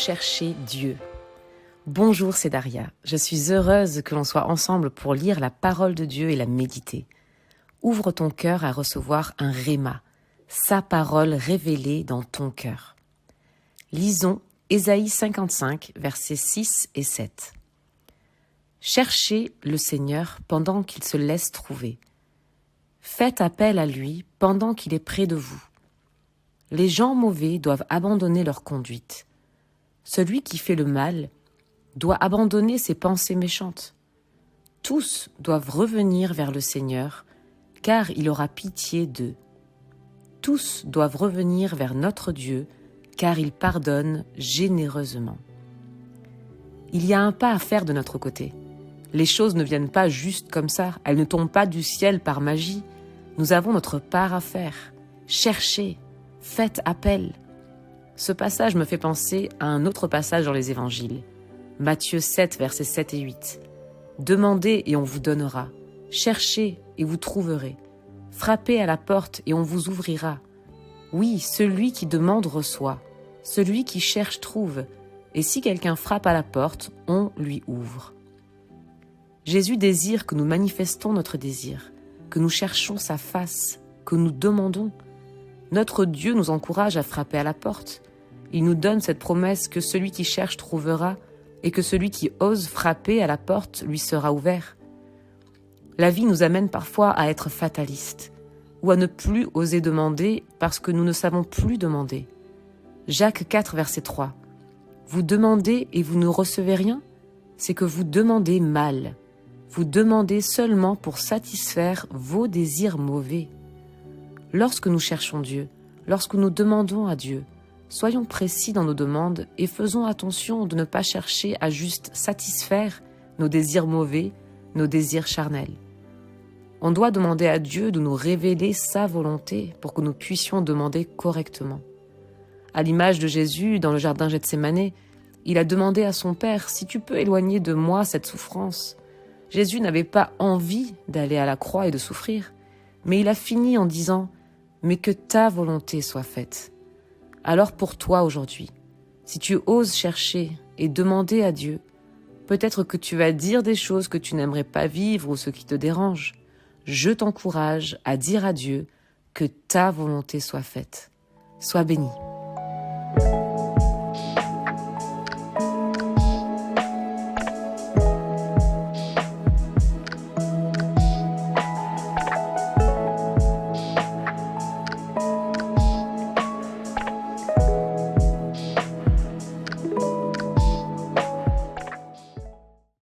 chercher Dieu. Bonjour, c'est Daria. Je suis heureuse que l'on soit ensemble pour lire la parole de Dieu et la méditer. Ouvre ton cœur à recevoir un réma, sa parole révélée dans ton cœur. Lisons Ésaïe 55, versets 6 et 7. Cherchez le Seigneur pendant qu'il se laisse trouver. Faites appel à lui pendant qu'il est près de vous. Les gens mauvais doivent abandonner leur conduite. Celui qui fait le mal doit abandonner ses pensées méchantes. Tous doivent revenir vers le Seigneur, car il aura pitié d'eux. Tous doivent revenir vers notre Dieu, car il pardonne généreusement. Il y a un pas à faire de notre côté. Les choses ne viennent pas juste comme ça, elles ne tombent pas du ciel par magie. Nous avons notre part à faire. Cherchez, faites appel. Ce passage me fait penser à un autre passage dans les évangiles. Matthieu 7, versets 7 et 8. Demandez et on vous donnera. Cherchez et vous trouverez. Frappez à la porte et on vous ouvrira. Oui, celui qui demande reçoit. Celui qui cherche trouve. Et si quelqu'un frappe à la porte, on lui ouvre. Jésus désire que nous manifestons notre désir, que nous cherchons sa face, que nous demandons. Notre Dieu nous encourage à frapper à la porte. Il nous donne cette promesse que celui qui cherche trouvera et que celui qui ose frapper à la porte lui sera ouvert. La vie nous amène parfois à être fatalistes ou à ne plus oser demander parce que nous ne savons plus demander. Jacques 4, verset 3. Vous demandez et vous ne recevez rien, c'est que vous demandez mal. Vous demandez seulement pour satisfaire vos désirs mauvais. Lorsque nous cherchons Dieu, lorsque nous demandons à Dieu, soyons précis dans nos demandes et faisons attention de ne pas chercher à juste satisfaire nos désirs mauvais, nos désirs charnels. On doit demander à Dieu de nous révéler sa volonté pour que nous puissions demander correctement. À l'image de Jésus dans le jardin Gethsémanée, il a demandé à son Père « Si tu peux éloigner de moi cette souffrance ». Jésus n'avait pas envie d'aller à la croix et de souffrir, mais il a fini en disant « Mais que ta volonté soit faite ». Alors pour toi aujourd'hui, si tu oses chercher et demander à Dieu, peut-être que tu vas dire des choses que tu n'aimerais pas vivre ou ce qui te dérange. Je t'encourage à dire à Dieu que ta volonté soit faite. Sois béni.